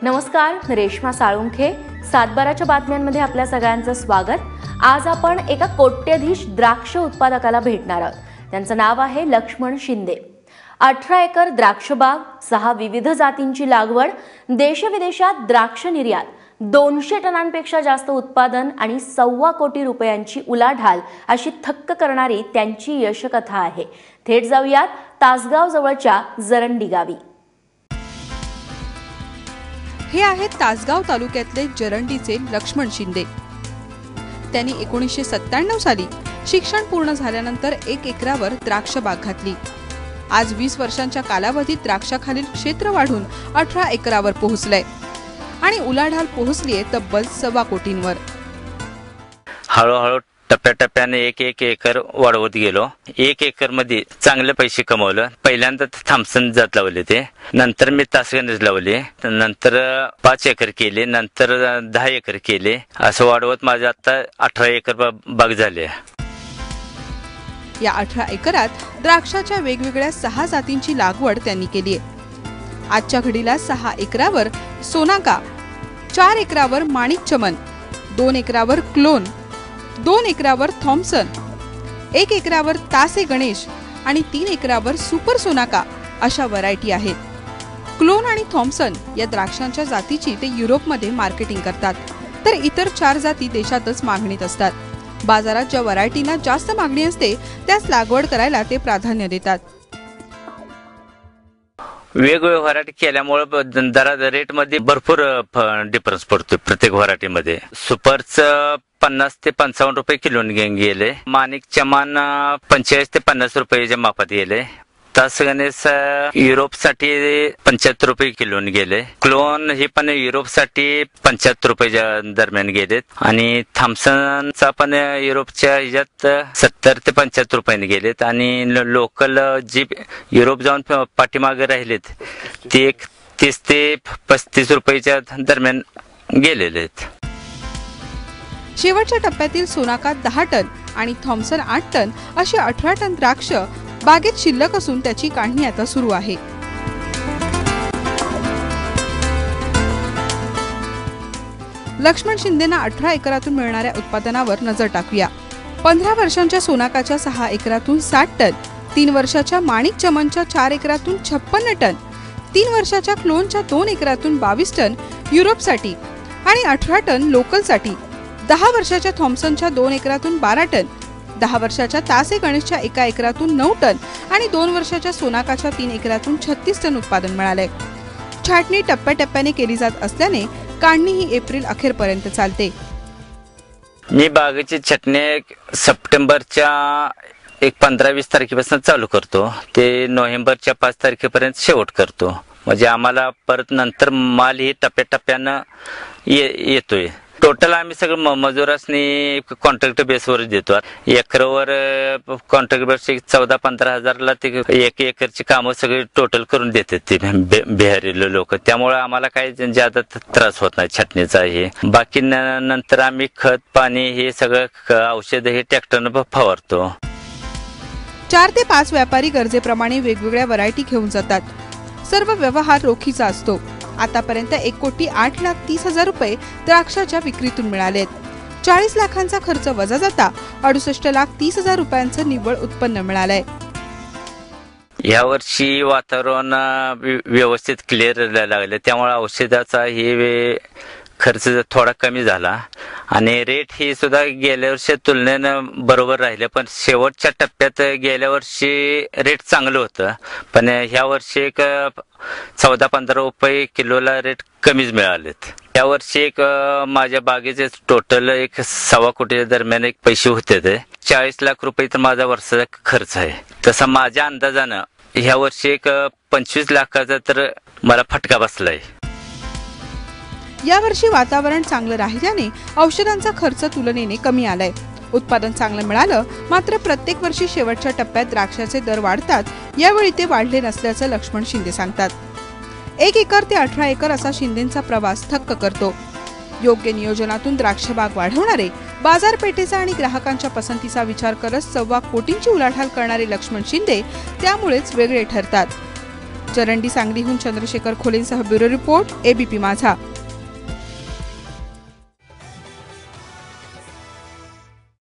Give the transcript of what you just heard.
नमस्कार, रेश्मा साळुंखे सातबाराच्या बातम्यांमध्ये आपल्या सगळ्यांचं स्वागत। आज आपण एका कोट्यधीश द्राक्ष उत्पादकाला भेटणार आहोत। त्यांचं नाव आहे लक्ष्मण शिंदे। 18 एकर द्राक्ष बाग, 6 विविध जातींची लागवड, देशविदेशात द्राक्ष निर्यात, 200 टनांपेक्षा जास्त उत्पादन आणि 1.25 कोटी रुपयांची उलाढाल अशी थक्क करणारी त्यांची यशकथा आहे। थेट जाऊयात तासगाव जवळच्या जरंडी गावी। हे आहेत तासगाव तालुक्यातले जरंडीचे लक्ष्मण शिंदे। त्यांनी 1997 साली शिक्षण पूर्ण झाल्यानंतर 1 एकरावर द्राक्ष बाग घातली। आज 20 वर्षांच्या कालावधीत द्राक्षाखालील क्षेत्र वाढून 18 एकरावर पोहोचलंय आणि उलाढाल पोहोचलीये तब्बल 1.25 कोटींवर। हळूहळू टप्प्याटप्प्याने 1 एकर वाढवत गेलो। 1 एकर मध्ये चांगले पैसे कमवलं। पहिल्यांदा थॉम्सन जात लावले, ते नंतर मी तासगणज लावले, नंतर 5 एकर केले, नंतर 10 एकर केले, असं वाढवत माझे आता 18 एकर बाग झाले। या 18 एकरात द्राक्षाच्या वेगवेगळ्या 6 जातींची लागवड त्यांनी केली आहे। आजच्या घडीला 6 एकरावर सोनाका, 4 एकरावर माणिक चमन, 2 एकरावर क्लोन, 2 एकरावर थॉम्सन, 1 एकरावर तासे गणेश आणि 3 एकरावर सुपर सोनाका अशा व्हरायटी आहेत। क्लोन आणि थॉम्सन या द्राक्षांच्या जातीची ते युरोपमध्ये मार्केटिंग करतात, तर इतर 4 जाती देशातच मागणीत असतात। बाजारात ज्या व्हरायटीना जास्त मागणी असते त्याच लागवड करायला ते प्राधान्य देतात। वेगवेगळ्या व्हरायटी केल्यामुळे दरा रेट मध्ये भरपूर डिफरन्स पडतो प्रत्येक व्हरायटी मध्ये। सुपरचं 50 ते 55 रुपये किलो गेले, माणिक चमान 45 ते 50 रुपयाच्या मापात गेले, तासगणेश युरोप साठी 75 रुपये किलो गेले, क्लोन हे पण युरोप साठी 75 रुपयाच्या दरम्यान गेलेत आणि थॉम्सनचा पण युरोपच्या ह्याच्यात 70 ते 75 रुपयाने गेलेत आणि लोकल जी युरोप जाऊन पाठीमागे राहिलेत ते 30 ते 35 रुपयाच्या दरम्यान गेलेले आहेत। शेवटच्या टप्प्यातील सोनाका 10 टन आणि थॉम्सन 8 टन अशी 18 टन द्राक्ष बागेत शिल्लक असून त्याची काढणी आता सुरू आहे। लक्ष्मण शिंदेना 18 एकरातून मिळणाऱ्या उत्पादनावर नजर टाकूया। 15 वर्षांच्या सोनाकाच्या 6 एकरातून 60 टन, 3 वर्षाच्या माणिक चमनच्या 4 एकरातून 56 टन, 3 वर्षाच्या क्लोनच्या 2 एकरातून 22 टन युरोपसाठी आणि 18 टन लोकलसाठी, 10 वर्षाच्या थॉम्सनच्या 2 एकरातून 12 टन, 10 वर्षाच्या तासे गणेशच्या 1 एकरातून 9 टन आणि 2 वर्षाच्या सोनाकाच्या 3 एकरातून 36 टन उत्पादन मिळाले। छाटणी टप्प्याटप्प्याने केली जात असल्याने काढणी ही एप्रिल अखेरपर्यंत चालते। मी बागेची छाटणी सप्टेंबरच्या 15-20 तारखेपासून चालू करतो, ते नोव्हेंबरच्या 5 तारखेपर्यंत शेवट करतो। म्हणजे आम्हाला परत नंतर माल ही टप्प्याटप्प्यानं येतोय। टोटल आम्ही सगळं मजुरांनी कॉन्ट्रॅक्ट बेसवर देतो। एकरवर कॉन्ट्रॅक्ट बेस 14-15 हजारला ते 1 एकरची कामं सगळी टोटल करून देतात ते बिहारी लोक, त्यामुळे आम्हाला काही जादा त्रास होत नाही छाटणीचा। हे बाकी नंतर आम्ही खत पाणी हे सगळं औषध हे ट्रॅक्टरनं फवारतो। 4 ते 5 व्यापारी गरजेप्रमाणे वेगवेगळ्या व्हरायटी घेऊन जातात। सर्व व्यवहार रोखीचा असतो। आतापर्यंत 1,08,30,000 रुपये द्राक्षाच्या विक्रीतून मिळालेत। 40 लाखांचा खर्च वजा जाता 68,30,000 रुपयांचं निव्वळ उत्पन्न मिळालंय। या वर्षी वातावरण व्यवस्थित क्लिअर लागले, त्यामुळे औषधाचा हे खर्च थोडा कमी झाला आणि रेट ही सुद्धा गेल्या वर्षी तुलनेनं बरोबर राहिले, पण शेवटच्या टप्प्यात गेल्या वर्षी रेट चांगलं होतं, पण ह्या वर्षी 14-15 रुपये किलोला रेट कमीच मिळालेत। या वर्षी माझ्या बागेचे टोटल 1.25 कोटीच्या दरम्यान पैसे होते, ते 40 लाख रुपये तर माझा वर्षाचा खर्च आहे। तसा माझ्या अंदाजानं ह्या वर्षी 25 लाखाचा तर मला फटका बसलाय। या वर्षी वातावरण चांगलं राहिल्याने औषधांचा खर्च तुलनेने कमी आलाय। उत्पादन चांगलं मिळालं, मात्र प्रत्येक वर्षी शेवटच्या टप्प्यात द्राक्षाचे दर वाढतात, यावेळी ते वाढले नसल्याचं लक्ष्मण शिंदे सांगतात। 1 एकर ते 18 एकर असा शिंदेंचा प्रवास थक्क करतो। योग्य नियोजनातून द्राक्ष बाग वाढवणारे, बाजारपेठेचा आणि ग्राहकांच्या पसंतीचा विचार करत 1.25 कोटींची उलाढाल करणारे लक्ष्मण शिंदे त्यामुळेच वेगळे ठरतात। चरंडी सांगलीहून चंद्रशेखर खोलेंसह ब्युरो रिपोर्ट, एबीपी माझा.